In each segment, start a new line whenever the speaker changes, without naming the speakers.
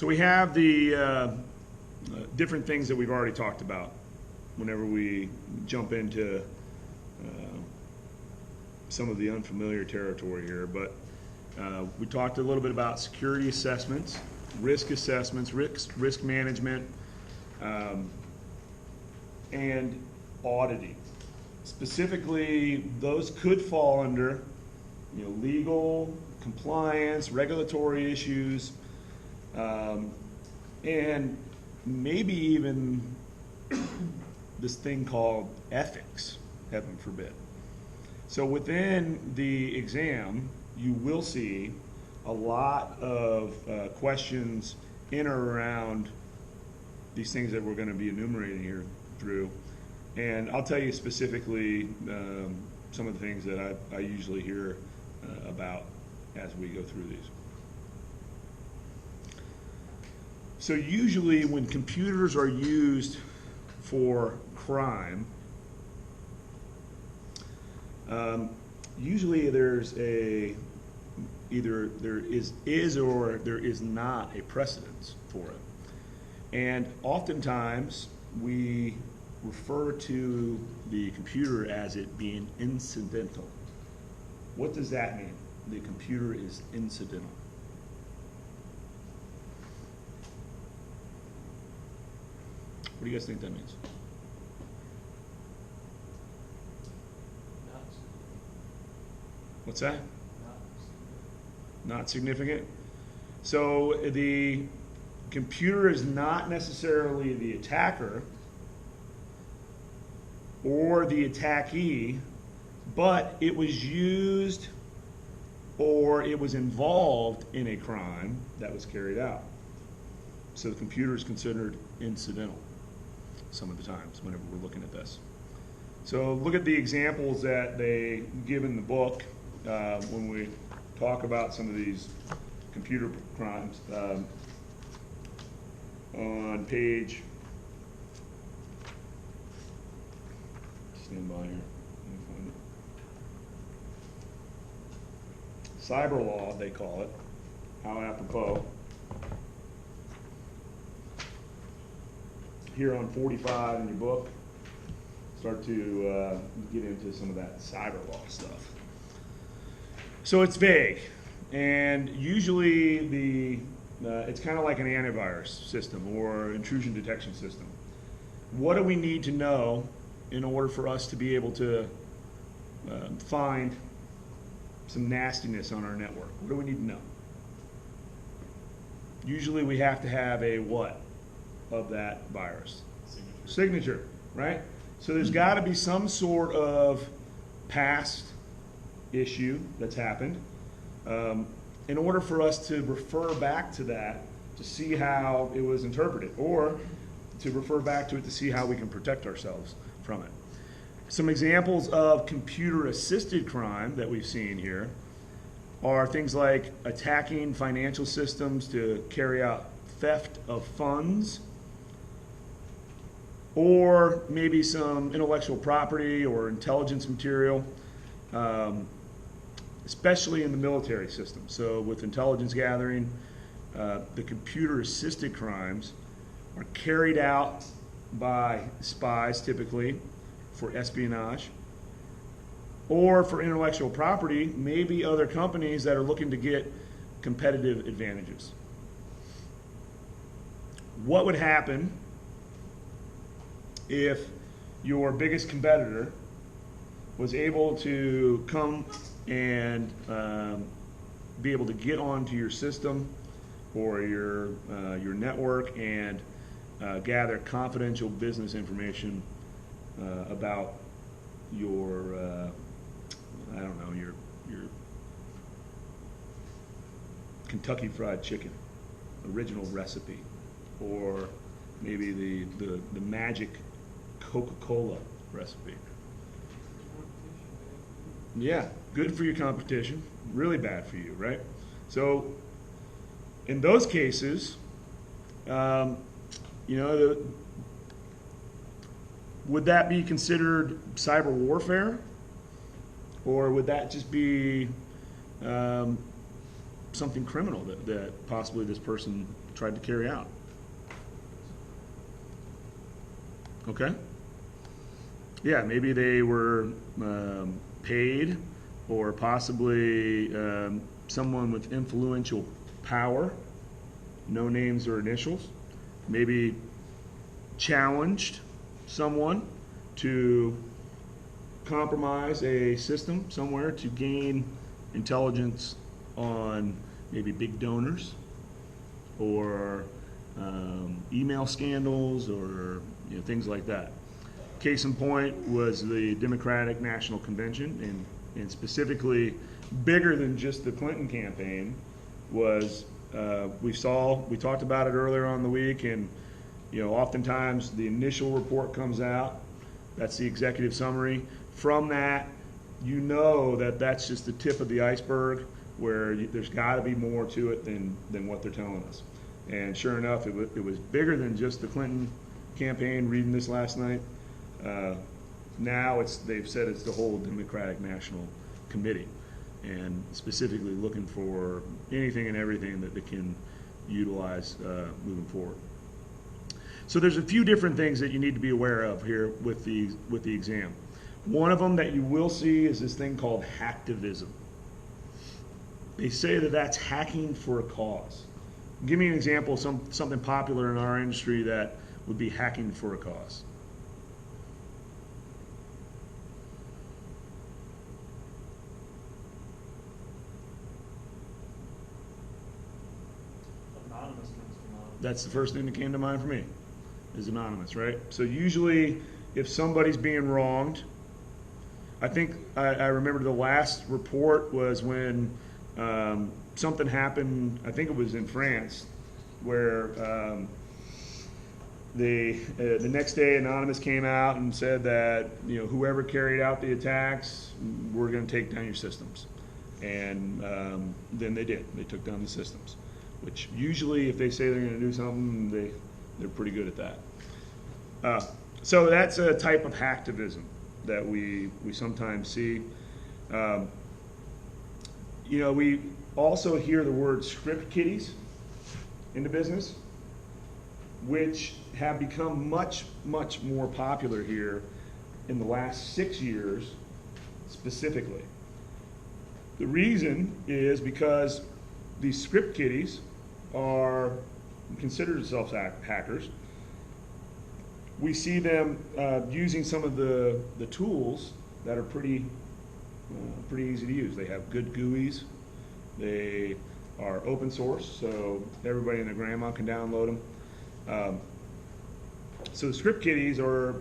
So we have the different things that we've already talked about whenever we jump into some of the unfamiliar territory here. But we talked a little bit about security assessments, risk management, and auditing. Specifically, those could fall under legal, compliance, regulatory issues, and maybe even this thing called ethics, heaven forbid. So within the exam, you will see a lot of questions in or around these things that we're going to be enumerating here through. And I'll tell you specifically some of the things that I usually hear about as we go through these. So usually when computers are used for crime, usually there's either there is or there is not a precedence for it. And oftentimes we refer to the computer as it being incidental. What does that mean? The computer is incidental. What do you guys think that means? What's that? Not significant. So the computer is not necessarily the attacker or the attackee, but it was used or it was involved in a crime that was carried out. So the computer is considered incidental some of the times whenever we're looking at this. So look at the examples that they give in the book when we talk about some of these computer crimes. On page, stand by here, let me find it. Cyber law, they call it. How apropos. Here on 45 in your book, start to get into some of that cyber law stuff. So it's vague, and usually it's kind of like an antivirus system or intrusion detection system. What do we need to know in order for us to be able to find some nastiness on our network? What do we need to know? Usually we have to have a what of that virus? Signature, right? So there's got to be some sort of past issue that's happened in order for us to refer back to that to see how it was interpreted, or to refer back to it to see how we can protect ourselves from it. Some examples of computer-assisted crime that we've seen here are things like attacking financial systems to carry out theft of funds, or maybe some intellectual property or intelligence material, especially in the military system. So with intelligence gathering, the computer-assisted crimes are carried out by spies typically for espionage, or for intellectual property, maybe other companies that are looking to get competitive advantages. What would happen if your biggest competitor was able to come and be able to get onto your system or your network and gather confidential business information about your I don't know, your Kentucky Fried Chicken original recipe, or maybe the magic Coca-Cola recipe. Yeah, good for your competition, really bad for you, right? So in those cases, would that be considered cyber warfare? Or would that just be something criminal that possibly this person tried to carry out. Okay? Yeah, maybe they were paid, or possibly someone with influential power, no names or initials, maybe challenged someone to compromise a system somewhere to gain intelligence on maybe big donors, or email scandals, or things like that. Case in point was the Democratic National Convention, and specifically bigger than just the Clinton campaign was, we talked about it earlier on the week, and oftentimes the initial report comes out, that's the executive summary. From that, that's just the tip of the iceberg, where there's got to be more to it than what they're telling us. And sure enough, it was bigger than just the Clinton campaign. Reading this last night, now they've said it's the whole Democratic National Committee, and specifically looking for anything and everything that they can utilize moving forward. So there's a few different things that you need to be aware of here with the exam. One of them that you will see is this thing called hacktivism. They say that that's hacking for a cause. Give me an example of something popular in our industry that would be hacking for a cause.
Anonymous comes to mind.
That's the first thing that came to mind for me, is anonymous, right? So usually if somebody's being wronged, I think I remember the last report was when something happened, I think it was in France, where the next day Anonymous came out and said that whoever carried out the attacks, we're going to take down your systems. And then they did. They took down the systems, which usually if they say they're going to do something, they're pretty good at that. So that's a type of hacktivism that we sometimes see. We also hear the word script kiddies in the business, which have become much, much more popular here in the last 6 years specifically. The reason is because these script kiddies are consider themselves hackers. We see them using some of the tools that are pretty easy to use. They have good GUIs. They are open source, so everybody and their grandma can download them. So the script kiddies are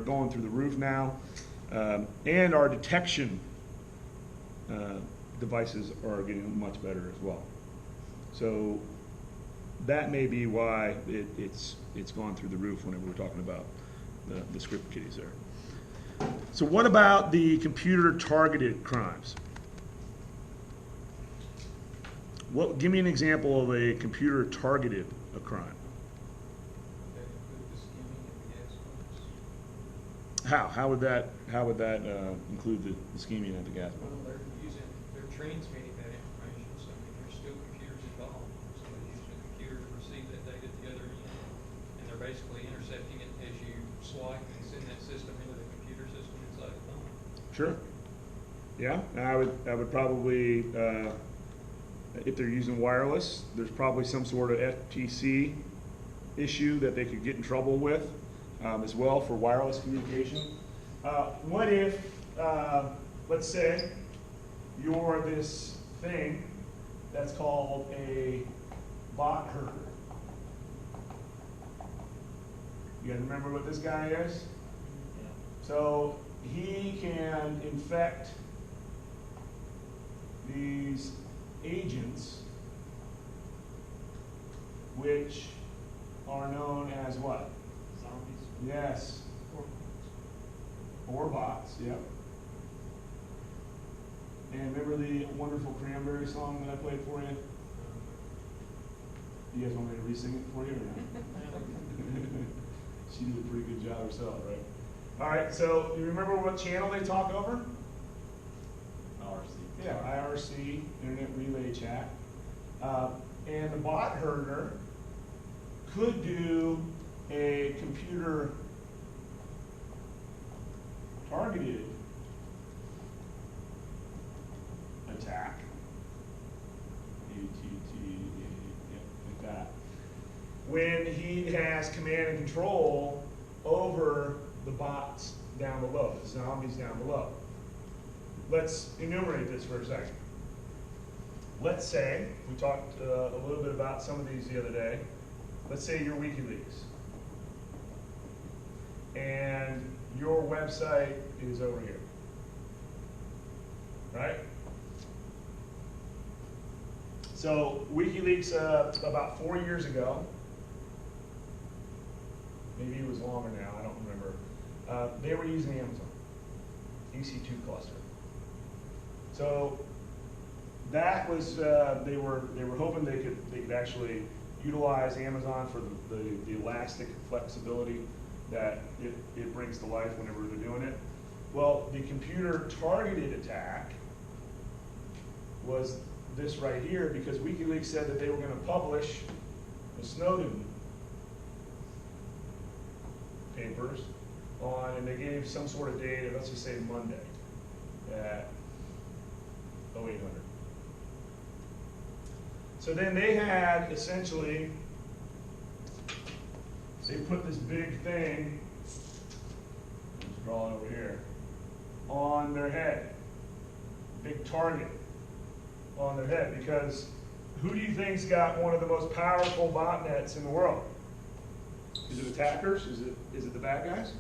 going through the roof now, and our detection devices are getting much better as well. So that may be why it's gone through the roof whenever we're talking about the script kiddies there. So what about the computer targeted crimes? Give me an example of a computer targeted crime. How would that include the scheming at the gas pump?
Well, they're transmitting that information, so there's still computers involved. So they're using computers to receive that data at the other end, and they're basically intercepting it as you swipe and send that system into the computer system inside the phone.
Sure. Yeah, and I would probably, if they're using wireless, there's probably some sort of FTC issue that they could get in trouble with as well for wireless communication. What if, let's say, you're this thing that's called a bot herder. You guys remember what this guy is?
Yeah.
So he can infect these agents, which are known as what?
Zombies.
Yes. Or bots, yep. And remember the Wonderful Cranberry song that I played for you? You guys want me to re-sing it for you or not? She did a pretty good job herself, right? All right, so you remember what channel they talk over?
IRC.
Yeah, IRC, Internet Relay Chat. And the bot herder could do a computer targeted attack. Like that. When he has command and control over the bots down below, the zombies down below. Let's enumerate this for a second. Let's say, we talked a little bit about some of these the other day. Let's say you're WikiLeaks. And your website is over here. Right? So WikiLeaks, about 4 years ago, maybe it was longer now, I don't remember, they were using Amazon, EC2 cluster. So that was, they were hoping they could actually utilize Amazon for the elastic flexibility that it brings to life whenever they're doing it. Well, the computer targeted attack was this right here, because WikiLeaks said that they were going to publish the Snowden papers on, and they gave some sort of date, let's just say Monday at 0800. So then they had essentially, they put this big thing, let's draw it over here, on their head, big target on their head, because who do you think's got one of the most powerful botnets in the world? Is it attackers? Is it the bad guys?